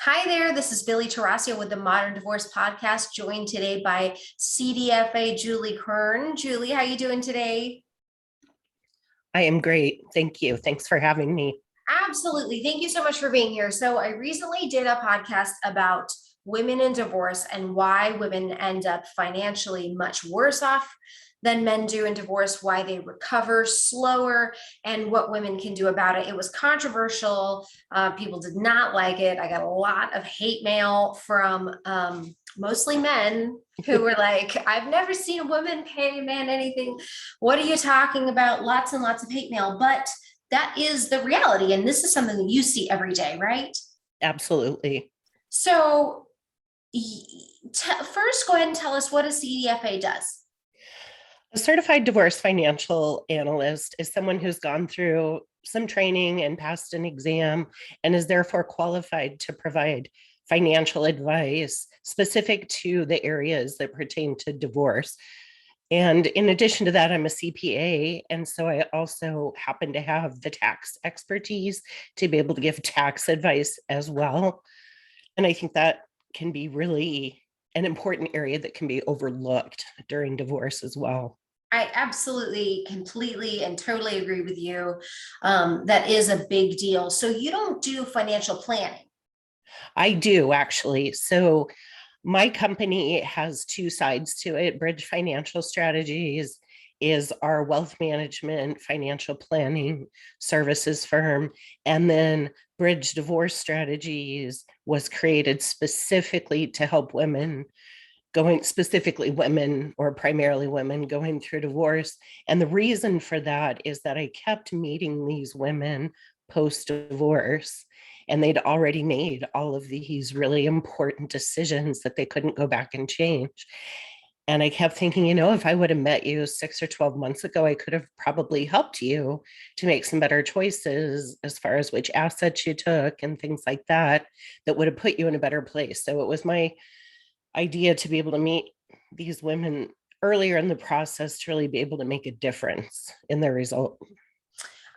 Hi there, this is Billy Tarasio with the Modern Divorce Podcast, joined today by CDFA Julie Kern. Julie, how you doing today? I am great. Thank you. Thanks for having me. Absolutely. Thank you so much for being here. So I recently did a podcast about women in divorce and why women end up financially much worse off than men do in divorce, why they recover slower, and what women can do about it. It was controversial. People did not like it. I got a lot of hate mail from mostly men who were like, I've never seen a woman pay a man anything. What are you talking about? Lots and lots of hate mail. But that is the reality. And this is something that you see every day, right? Absolutely. So, first, go ahead and tell us what a CDFA does. A certified divorce financial analyst is someone who's gone through some training and passed an exam and is therefore qualified to provide financial advice specific to the areas that pertain to divorce. And in addition to that, I'm a CPA. And so I also happen to have the tax expertise to be able to give tax advice as well. And I think that can be really an important area that can be overlooked during divorce as well. I absolutely, completely, and totally agree with you. That is a big deal. So, you don't do financial planning. I do actually. So my company has two sides to it. Bridge Financial Strategies is our wealth management, financial planning services firm. And then Bridge Divorce Strategies was created specifically to help women specifically women or primarily women going through divorce. And the reason for that is that I kept meeting these women post divorce, and they'd already made all of these really important decisions that they couldn't go back and change. And I kept thinking, if I would have met you 6 or 12 months ago, I could have probably helped you to make some better choices as far as which assets you took and things like that, that would have put you in a better place. So it was my idea to be able to meet these women earlier in the process to really be able to make a difference in their result.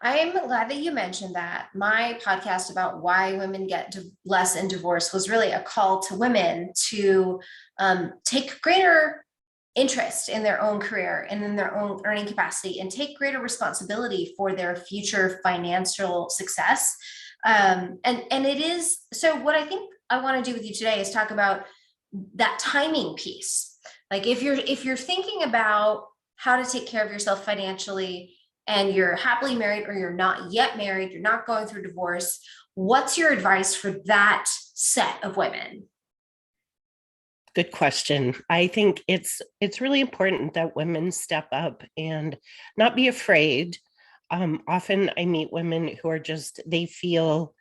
I'm glad that you mentioned that. My podcast about why women get less in divorce was really a call to women to take greater interest in their own career and in their own earning capacity and take greater responsibility for their future financial success. And it is so. What I think I want to do with you today is talk about that timing piece. Like if you're thinking about how to take care of yourself financially and you're happily married or you're not yet married, you're not going through divorce, what's your advice for that set of women? Good question. I think it's really important that women step up and not be afraid. Often I meet women who are they feel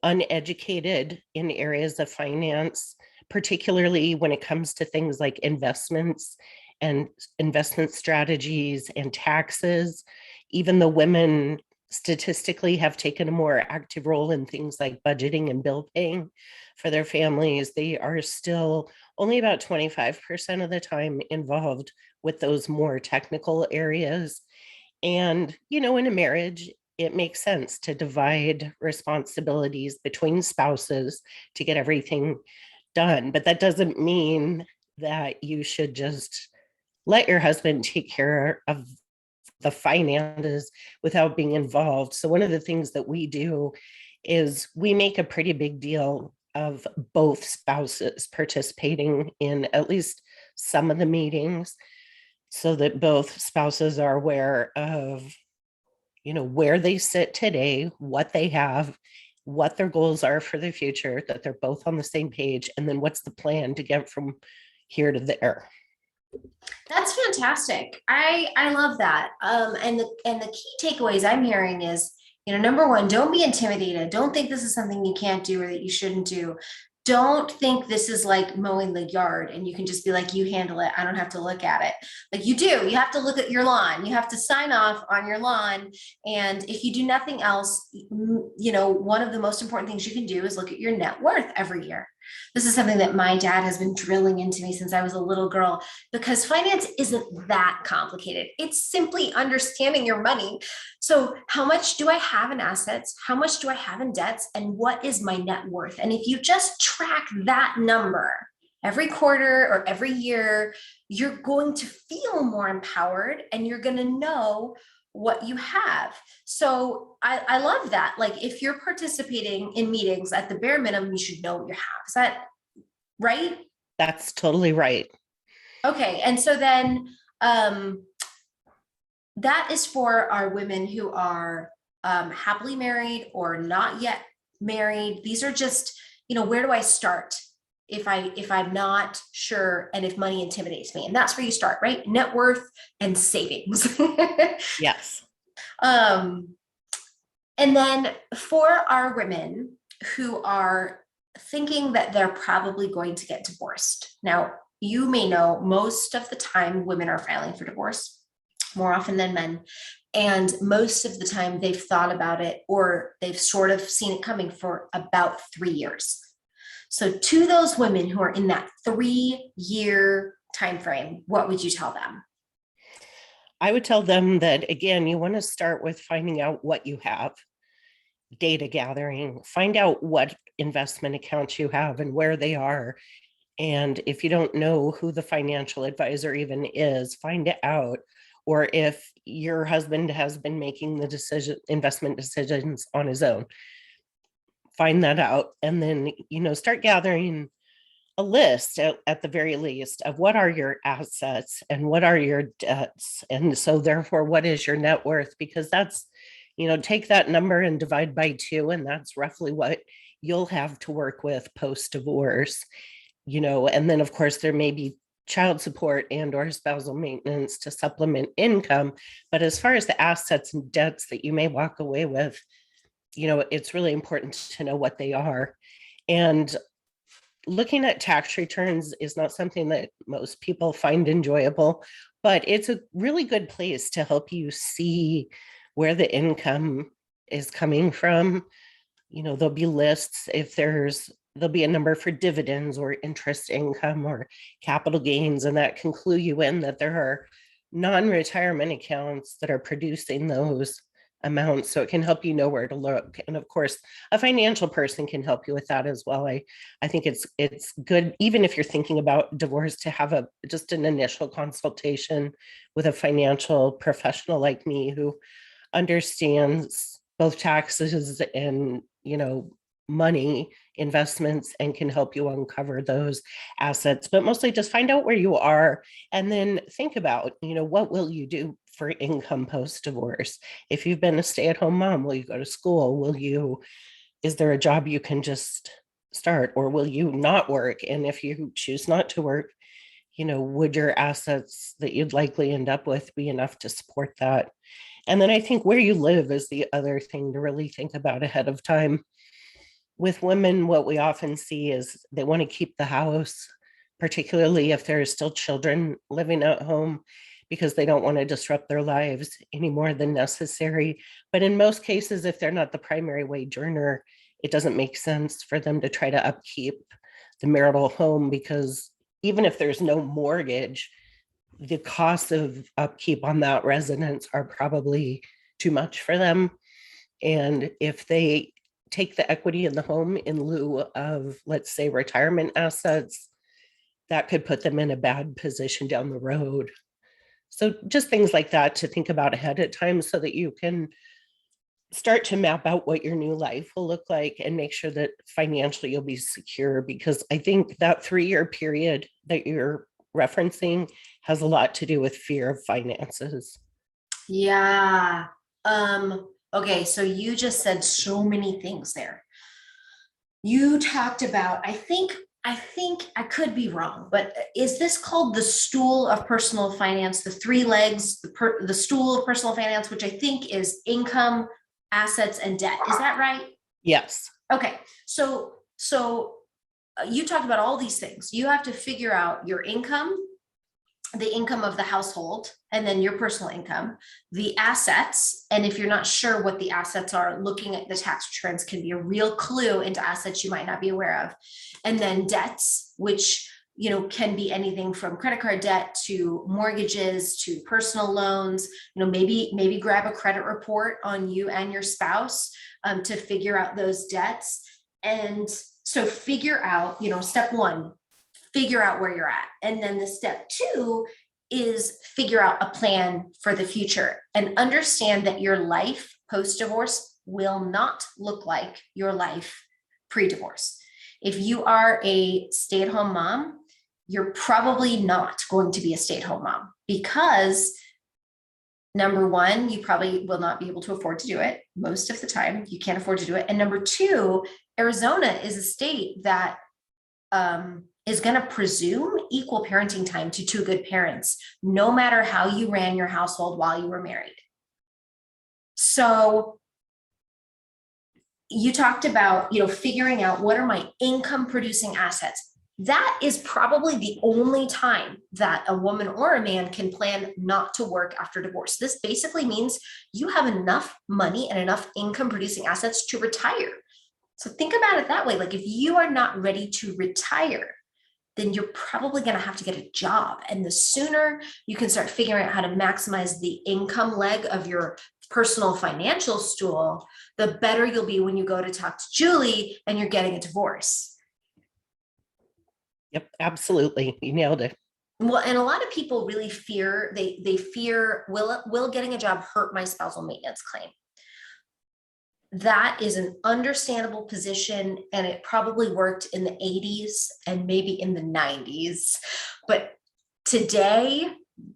uneducated in areas of finance, particularly when it comes to things like investments and investment strategies and taxes. Even though women statistically have taken a more active role in things like budgeting and bill paying for their families, they are still only about 25% of the time involved with those more technical areas. And, in a marriage, it makes sense to divide responsibilities between spouses to get everything done. But that doesn't mean that you should just let your husband take care of the finances without being involved. So, one of the things that we do is we make a pretty big deal of both spouses participating in at least some of the meetings so that both spouses are aware of where they sit today, what they have, what their goals are for the future, that they're both on the same page, and then what's the plan to get from here to there. That's fantastic. I love that. And the key takeaways I'm hearing is, number one, don't be intimidated. Don't think this is something you can't do or that you shouldn't do. Don't think this is like mowing the yard and you can just be like, you handle it. I don't have to look at it. Like you do. You have to look at your lawn. You have to sign off on your lawn. And if you do nothing else, one of the most important things you can do is look at your net worth every year. This is something that my dad has been drilling into me since I was a little girl, because finance isn't that complicated. It's simply understanding your money. So, how much do I have in assets? How much do I have in debts? And what is my net worth? And if you just track that number every quarter or every year, you're going to feel more empowered and you're going to know what you have. So I love that. Like, if you're participating in meetings, at the bare minimum, you should know what you have. Is that right? That's totally right. Okay. And so then that is for our women who are happily married or not yet married. These are just, where do I start if I'm not sure and if money intimidates me? And that's where you start, right? Net worth and savings. Yes. um, and then for our women who are thinking that they're probably going to get divorced. Now, you may know most of the time women are filing for divorce more often than men. And most of the time they've thought about it or they've sort of seen it coming for about 3 years. So to those women who are in that 3-year time frame, what would you tell them? I would tell them that, again, you want to start with finding out what you have, data gathering, find out what investment accounts you have and where they are. And if you don't know who the financial advisor even is, find it out. Or if your husband has been making the investment decisions on his own, find that out. And then, start gathering a list at the very least of what are your assets and what are your debts. And so therefore, what is your net worth? Because that's, take that number and divide by 2, and that's roughly what you'll have to work with post divorce. And then of course there may be child support and or spousal maintenance to supplement income. But as far as the assets and debts that you may walk away with, it's really important to know what they are. And looking at tax returns is not something that most people find enjoyable, but it's a really good place to help you see where the income is coming from. There'll be lists if there'll be a number for dividends or interest income or capital gains, and that can clue you in that there are non-retirement accounts that are producing those amounts. So it can help you know where to look. And of course, a financial person can help you with that as well. I think it's good, even if you're thinking about divorce, to have just an initial consultation with a financial professional like me who understands both taxes and money investments and can help you uncover those assets. But mostly just find out where you are and then think about what will you do for income post divorce. If you've been a stay-at-home mom, will you go to school? Is there a job you can just start, or will you not work? And if you choose not to work, would your assets that you'd likely end up with be enough to support that? And then I think where you live is the other thing to really think about ahead of time. With women, what we often see is they want to keep the house, particularly if there are still children living at home, because they don't want to disrupt their lives any more than necessary. But in most cases, if they're not the primary wage earner, it doesn't make sense for them to try to upkeep the marital home, because even if there's no mortgage, the costs of upkeep on that residence are probably too much for them. And if they take the equity in the home in lieu of, let's say, retirement assets, that could put them in a bad position down the road. So just things like that to think about ahead of time so that you can start to map out what your new life will look like and make sure that financially you'll be secure. Because I think that 3-year period that you're referencing has a lot to do with fear of finances. Yeah. Okay, so you just said so many things there. You talked about, I think I could be wrong, but is this called the stool of personal finance, the 3 legs, the stool of personal finance, which I think is income, assets, and debt. Is that right? Yes. Okay. So you talked about all these things. You have to figure out your income, the income of the household, and then your personal income, the assets. And if you're not sure what the assets are, looking at the tax returns can be a real clue into assets you might not be aware of. And then debts, which can be anything from credit card debt to mortgages to personal loans. Maybe grab a credit report on you and your spouse to figure out those debts. And so figure out, step one, figure out where you're at. And then the step two is figure out a plan for the future and understand that your life post-divorce will not look like your life pre-divorce. If you are a stay-at-home mom, you're probably not going to be a stay-at-home mom because number one, you probably will not be able to afford to do it. Most of the time, you can't afford to do it. And number two, Arizona is a state that is going to presume equal parenting time to two good parents, no matter how you ran your household while you were married. So you talked about, figuring out what are my income producing assets. That is probably the only time that a woman or a man can plan not to work after divorce. This basically means you have enough money and enough income producing assets to retire. So think about it that way. Like if you are not ready to retire, then you're probably going to have to get a job. And the sooner you can start figuring out how to maximize the income leg of your personal financial stool, the better you'll be when you go to talk to Julie and you're getting a divorce. Yep, absolutely. You nailed it. Well, and a lot of people really fear, they fear, will getting a job hurt my spousal maintenance claim? That is an understandable position, and it probably worked in the 80s and maybe in the 90s. But today,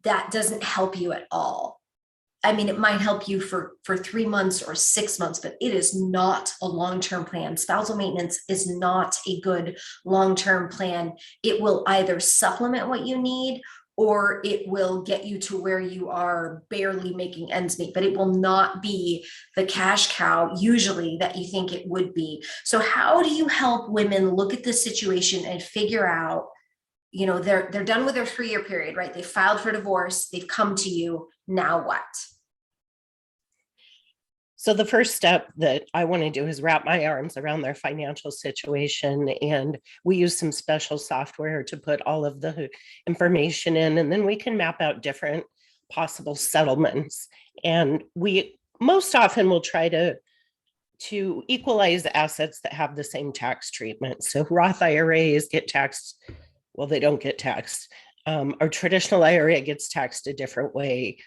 that doesn't help you at all. I mean, it might help you for 3 months or 6 months, but it is not a long-term plan. Spousal maintenance is not a good long-term plan. It will either supplement what you need or it will get you to where you are barely making ends meet, but it will not be the cash cow usually that you think it would be. So how do you help women look at this situation and figure out, they're done with their 3-year period, right? They filed for divorce, they've come to you, now what? So the first step that I want to do is wrap my arms around their financial situation. And we use some special software to put all of the information in, and then we can map out different possible settlements. And we most often will try to equalize assets that have the same tax treatment. So Roth IRAs get taxed, well, they don't get taxed. Our traditional IRA gets taxed a different way.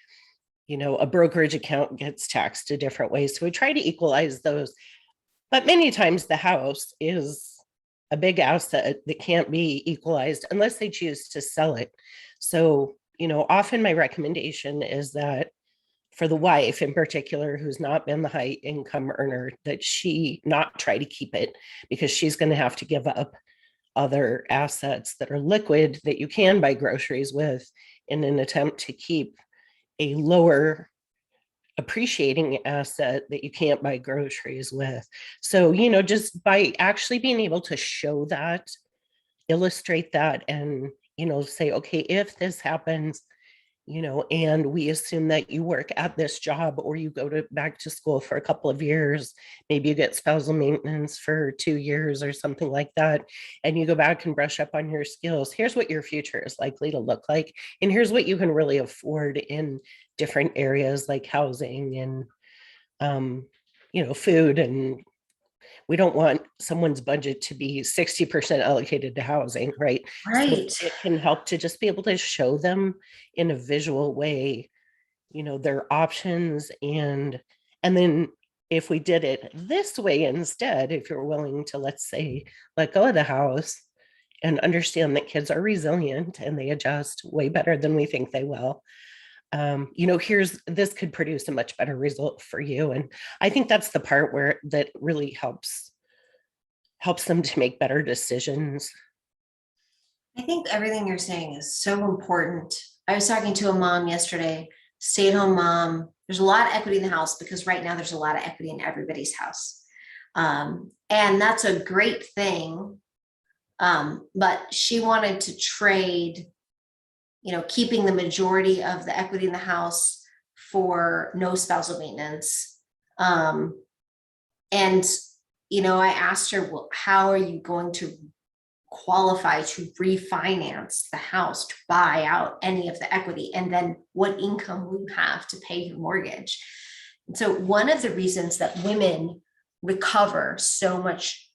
A brokerage account gets taxed a different way. So we try to equalize those. But many times the house is a big asset that can't be equalized unless they choose to sell it. So, often my recommendation is that for the wife in particular, who's not been the high income earner, that she not try to keep it because she's going to have to give up other assets that are liquid that you can buy groceries with in an attempt to keep a lower appreciating asset that you can't buy groceries with. So, just by actually being able to show that, illustrate that, and, say, okay, if this happens, and we assume that you work at this job or you go back to school for a couple of years, maybe you get spousal maintenance for 2 years or something like that, and you go back and brush up on your skills. Here's what your future is likely to look like. And here's what you can really afford in different areas like housing and, food. And we don't want someone's budget to be 60% allocated to housing, right? Right. So it can help to just be able to show them in a visual way, their options. And then if we did it this way instead, if you're willing to, let's say, let go of the house and understand that kids are resilient and they adjust way better than we think they will. This could produce a much better result for you. And I think that's the part where that really helps them to make better decisions. I think everything you're saying is so important. I was talking to a mom yesterday, stay-at-home mom. There's a lot of equity in the house because right now there's a lot of equity in everybody's house. And that's a great thing. But she wanted to trade, keeping the majority of the equity in the house for no spousal maintenance. And, I asked her, well, how are you going to qualify to refinance the house to buy out any of the equity? And then what income will you have to pay your mortgage? And so one of the reasons that women recover so much,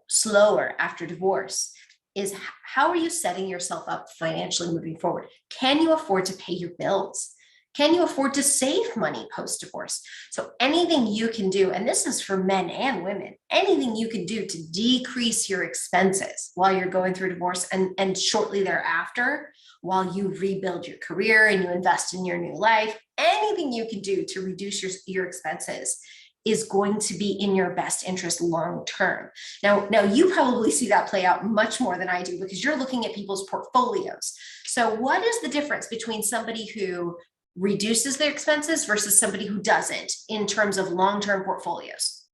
slower after divorce is how are you setting yourself up financially moving forward? Can you afford to pay your bills? Can you afford to save money post-divorce? So anything you can do, and this is for men and women, anything you can do to decrease your expenses while you're going through divorce and shortly thereafter, while you rebuild your career and you invest in your new life, anything you can do to reduce your expenses is going to be in your best interest long term. Now you probably see that play out much more than I do because you're looking at people's portfolios. So what is the difference between somebody who reduces their expenses versus somebody who doesn't in terms of long-term portfolios?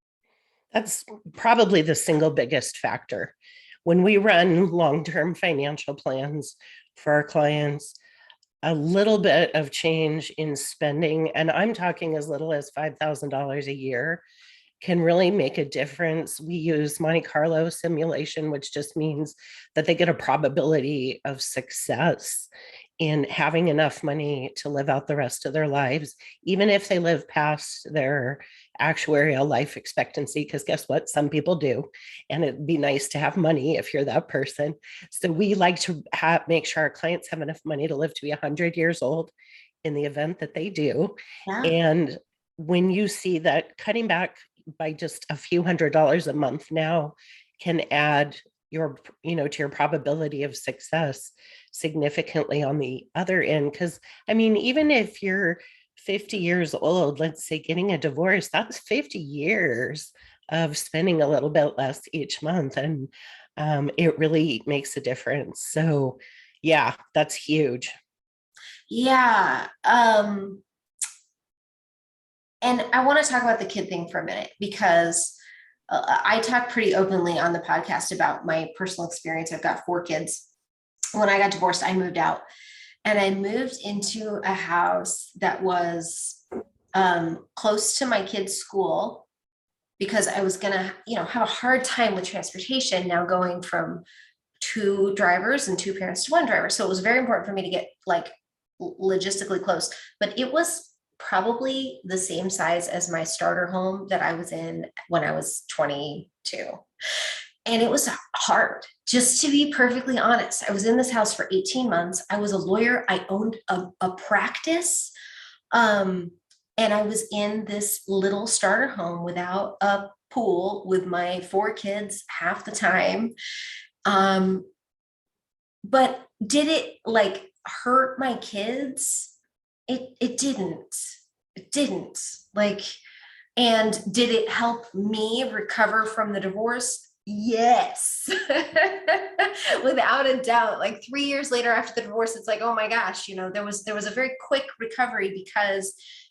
That's probably the single biggest factor. When we run long-term financial plans for our clients, a little bit of change in spending, and I'm talking as little as $5,000 a year, can really make a difference. We use Monte Carlo simulation, which just means that they get a probability of success in having enough money to live out the rest of their lives, even if they live past their actuarial life expectancy, because guess what? Some people do. And it'd be nice to have money if you're that person. So we like to make sure our clients have enough money to live to be 100 years old in the event that they do. Yeah. And when you see that cutting back by just a few $100s a month now can add to your probability of success significantly on the other end. Because even if you're 50 years old, let's say getting a divorce, that's 50 years of spending a little bit less each month. And it really makes a difference. So yeah, that's huge. Yeah. And I want to talk about the kid thing for a minute because I talk pretty openly on the podcast about my personal experience. I've got 4 kids. When I got divorced, I moved out and I moved into a house that was close to my kids' school because I was going to, have a hard time with transportation now going from 2 drivers and 2 parents to 1 driver. So it was very important for me to get logistically close, but it was probably the same size as my starter home that I was in when I was 22. And it was hard, just to be perfectly honest. I was in this house for 18 months. I was a lawyer. I owned a practice. And I was in this little starter home without a pool with my 4 kids half the time. But did it hurt my kids? It didn't. It didn't. And did it help me recover from the divorce? Yes. Without a doubt. 3 years later after the divorce, it's oh my gosh, there was a very quick recovery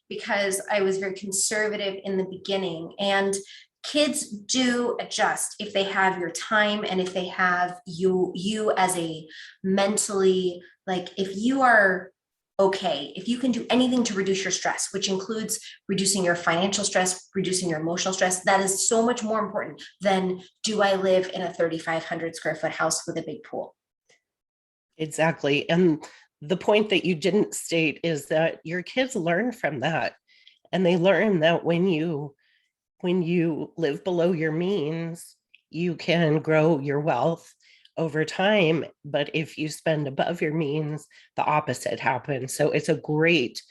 because I was very conservative in the beginning. And kids do adjust if they have your time and if they have you as a mentally, if you are okay, if you can do anything to reduce your stress, which includes reducing your financial stress, reducing your emotional stress, that is so much more important than do I live in a 3,500 square foot house with a big pool? Exactly. And the point that you didn't state is that your kids learn from that. And they learn that when you live below your means, you can grow your wealth over time. But if you spend above your means, the opposite happens. So it's a great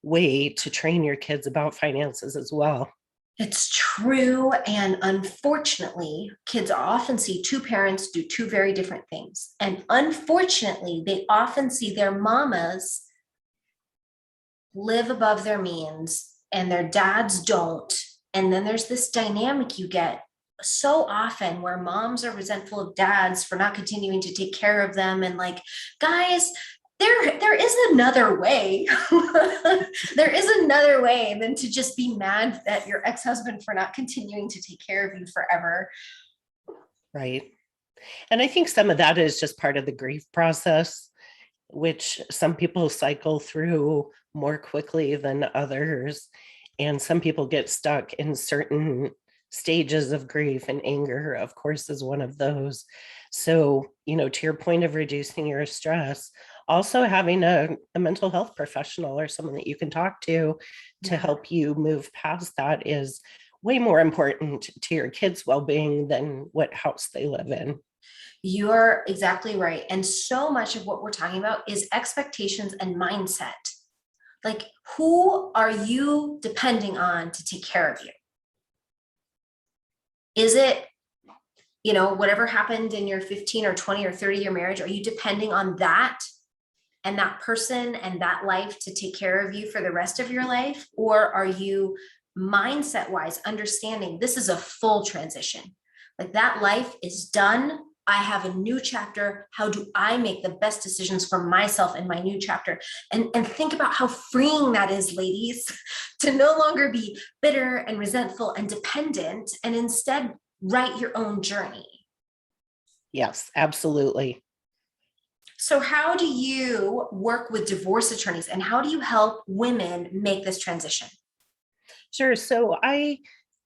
way to train your kids about finances as well. It's true. And unfortunately, kids often see 2 parents do 2 very different things. And unfortunately, they often see their mamas live above their means and their dads don't. And then there's this dynamic you get so often where moms are resentful of dads for not continuing to take care of them. And guys, there is another way. There is another way than to just be mad at your ex-husband for not continuing to take care of you forever. Right. And I think some of that is just part of the grief process. which some people cycle through more quickly than others. And some people get stuck in certain stages of grief, and anger, of course, is one of those. So, to your point of reducing your stress, also having a mental health professional or someone that you can talk to Yeah. help you move past that is way more important to your kids' well-being than what house they live in. You're exactly right. And so much of what we're talking about is expectations and mindset. Like, who are you depending on to take care of you? Is it, whatever happened in your 15 or 20 or 30-year marriage? Are you depending on that and that person and that life to take care of you for the rest of your life? Or are you mindset wise understanding this is a full transition? Like, that life is done. I have a new chapter. How do I make the best decisions for myself in my new chapter? And think about how freeing that is, ladies, to no longer be bitter and resentful and dependent, and instead write your own journey. Yes, absolutely. So how do you work with divorce attorneys, and how do you help women make this transition? Sure. So I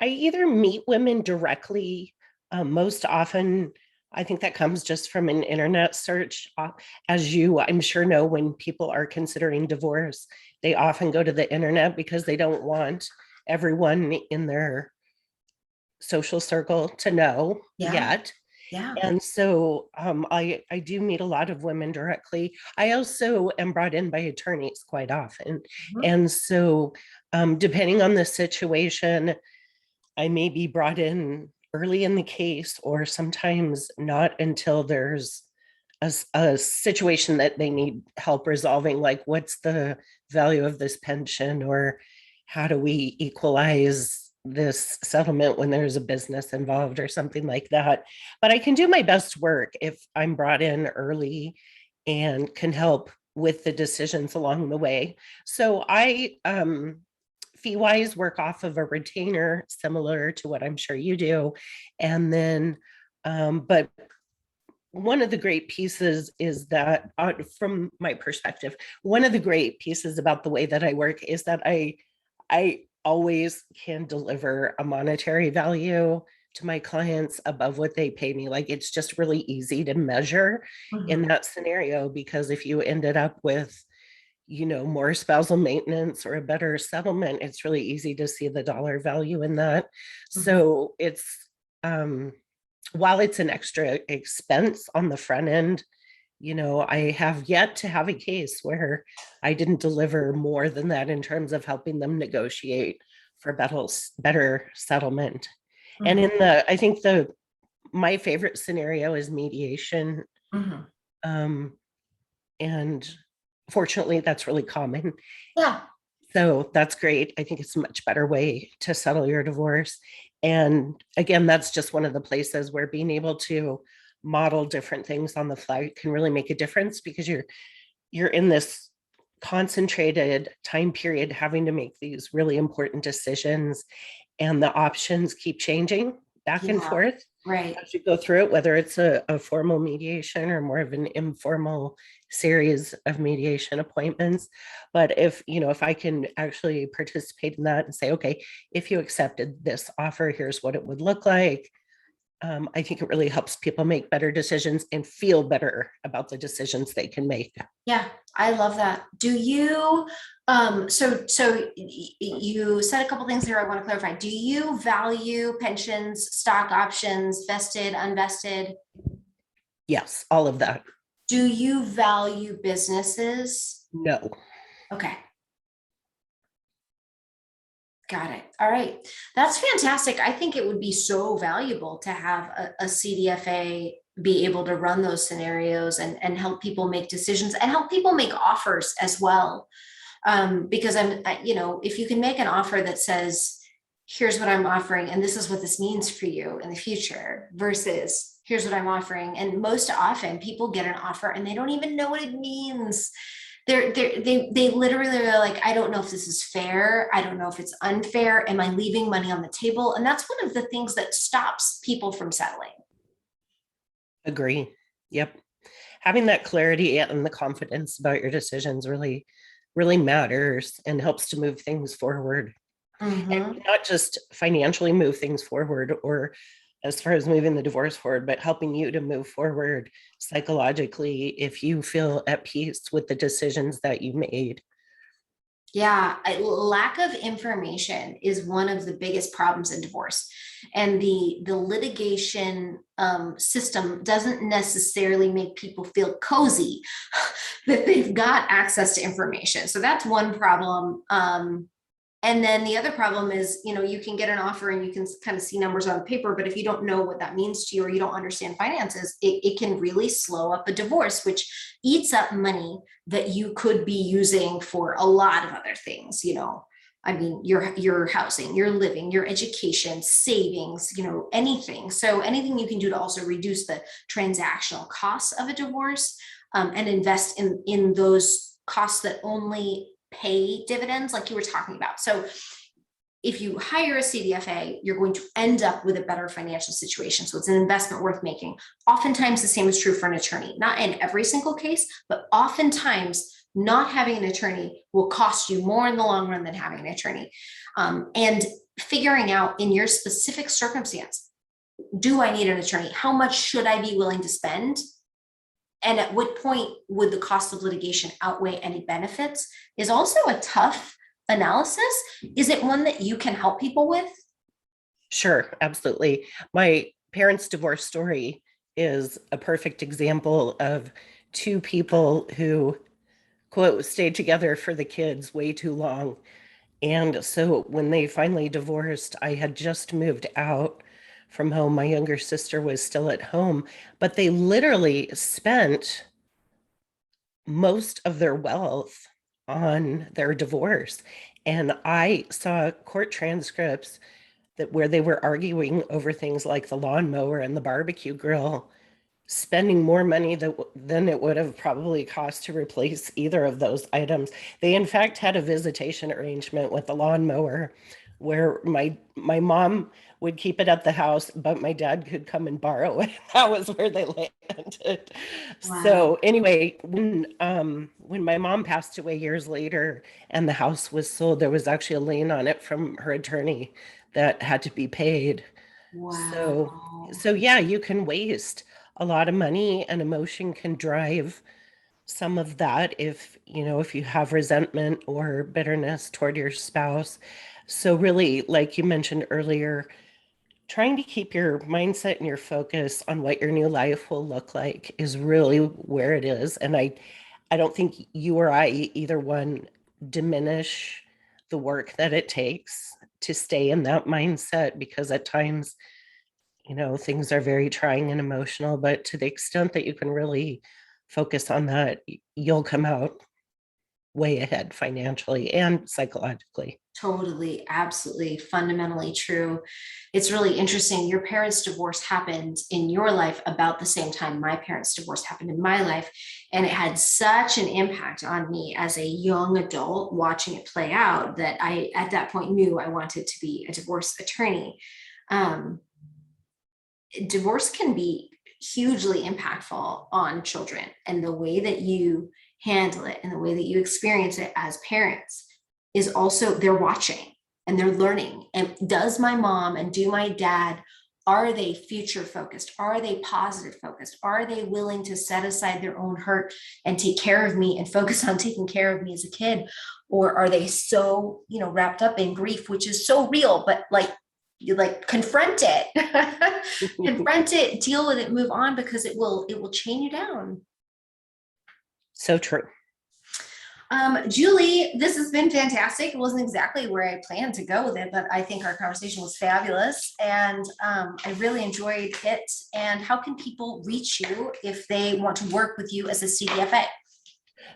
either meet women directly. Most often, I think that comes just from an internet search. As you, I'm sure, know, when people are considering divorce, they often go to the internet because they don't want everyone in their social circle to know Yeah, yet. yeah. And so I do meet a lot of women directly. I also am brought in by attorneys quite often. Mhm. And so, depending on the situation, I may be brought in early in the case, or sometimes not until there's a situation that they need help resolving, like what's the value of this pension, or how do we equalize this settlement when there's a business involved, or something like that. But I can do my best work if I'm brought in early and can help with the decisions along the way. So I fee wise work off of a retainer similar to what I'm sure you do. And then, but one of the great pieces is that, from my perspective, one of the great pieces about the way that I work is that I always can deliver a monetary value to my clients above what they pay me. Like, it's just really easy to measure in Mhm. that scenario, because if you ended up with, more spousal maintenance or a better settlement, it's really easy to see the dollar value in that. Mhm. So it's, while it's an extra expense on the front end, I have yet to have a case where I didn't deliver more than that in terms of helping them negotiate for better settlement. And Mhm. I think my favorite scenario is mediation. Mhm. Um, and fortunately, that's really common. Yeah. So that's great. I think it's a much better way to settle your divorce. And again, that's just one of the places where being able to model different things on the fly can really make a difference, because you're in this concentrated time period having to make these really important decisions, and the options keep changing back and Yeah. forth Right. as you go through it, whether it's a formal mediation or more of an informal series of mediation appointments. But if I can actually participate in that and say, okay, if you accepted this offer, here's what it would look like. I think it really helps people make better decisions and feel better about the decisions they can make. Yeah, I love that. Do you, you said a couple things here I want to clarify. Do you value pensions, stock options, vested, unvested? Yes, all of that. Do you value businesses? No. Okay, got it. All right. That's fantastic. I think it would be so valuable to have a CDFA be able to run those scenarios and help people make decisions and help people make offers as well. Because if you can make an offer that says, here's what I'm offering, and this is what this means for you in the future, versus here's what I'm offering. And most often people get an offer and they don't even know what it means. They literally are like, I don't know if this is fair. I don't know if it's unfair. Am I leaving money on the table? And that's one of the things that stops people from settling. Agree. Yep. having that clarity and the confidence about your decisions really matters and helps to move things forward. And Mhm. not just financially move things forward or as far as moving the divorce forward, but helping you to move forward psychologically if you feel at peace with the decisions that you made. Yeah, lack of information is one of the biggest problems in divorce, and the litigation system doesn't necessarily make people feel cozy that they've got access to information. So that's one problem. And then the other problem is, you can get an offer and you can kind of see numbers on the paper, but if you don't know what that means to you or you don't understand finances, it can really slow up a divorce, which eats up money that you could be using for a lot of other things. I mean, your housing, your living, your education, savings, anything. So anything you can do to also reduce the transactional costs of a divorce, and invest in those costs that only pay dividends, like you were talking about. So if you hire a CDFA, you're going to end up with a better financial situation. So it's an investment worth making. Oftentimes, the same is true for an attorney. Not in every single case, but oftentimes, not having an attorney will cost you more in the long run than having an attorney. And figuring out in your specific circumstance, do I need an attorney? How much should I be willing to spend? And at what point would the cost of litigation outweigh any benefits is also a tough analysis. Is it one that you can help people with? Sure, absolutely. My parents' divorce story is a perfect example of two people who, quote, stayed together for the kids way too long. And so when they finally divorced, I had just moved out from home. My younger sister was still at home, but they literally spent most of their wealth on their divorce. And I saw court transcripts that where they were arguing over things like the lawnmower and the barbecue grill, spending more money than it would have probably cost to replace either of those items. They in fact had a visitation arrangement with the lawnmower where my mom would keep it at the house, but my dad could come and borrow it. That was where they landed. Wow. So anyway, when my mom passed away years later and the house was sold, there was actually a lien on it from her attorney that had to be paid. So Wow. so yeah, you can waste a lot of money and emotion can drive some of that if you have resentment or bitterness toward your spouse. So really, like you mentioned earlier, trying to keep your mindset and your focus on what your new life will look like is really where it is. And I don't think you or I, either one, diminish the work that it takes to stay in that mindset because at times things are very trying and emotional, but to the extent that you can really focus on that, you'll come out way ahead financially and psychologically. Totally, absolutely, fundamentally true. It's really interesting. Your parents' divorce happened in your life about the same time my parents' divorce happened in my life. And it had such an impact on me as a young adult watching it play out that I, at that point, knew I wanted to be a divorce attorney. Um, Divorce can be hugely impactful on children, and the way that you handle it and the way that you experience it as parents is also they're watching and they're learning. And does my mom and do my dad, are they future focused? Are they positive focused? Are they willing to set aside their own hurt and take care of me and focus on taking care of me as a kid? Or are they so, wrapped up in grief, which is so real, but like you like confront it, confront it, deal with it, move on, because it will chain you down. So true. Julie, this has been fantastic. It wasn't exactly where I planned to go with it, but I think our conversation was fabulous, and I really enjoyed it. And how can people reach you if they want to work with you as a CDFA?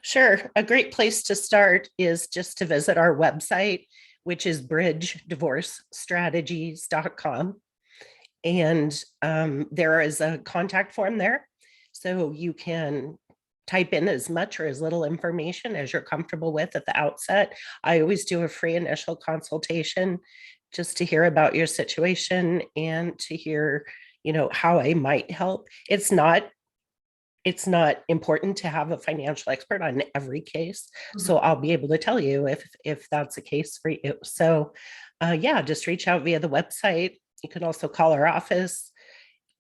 Sure. A great place to start is just to visit our website, which is bridgedivorcestrategies.com. And there is a contact form there. So you can type in as much or as little information as you're comfortable with at the outset. I always do a free initial consultation just to hear about your situation and to hear, how I might help. It's not it's not important to have a financial expert on every case. So Mhm. I'll be able to tell you if that's the case for you. So yeah, just reach out via the website. You can also call our office,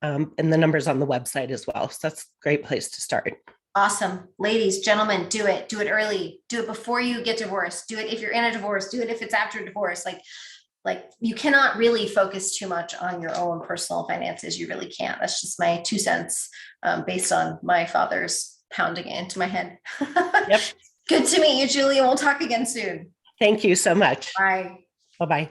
and the numbers on the website as well. So that's a great place to start. Awesome. Ladies, gentlemen, do it. Do it early. Do it before you get divorced. Do it if you're in a divorce. Do it if it's after divorce. Like you cannot really focus too much on your own personal finances. You really can't. That's just my 2 cents, based on my father's pounding it into my head. Yep. Good to meet you, Julie, and we'll talk again soon. Thank you so much. Bye. Bye-bye.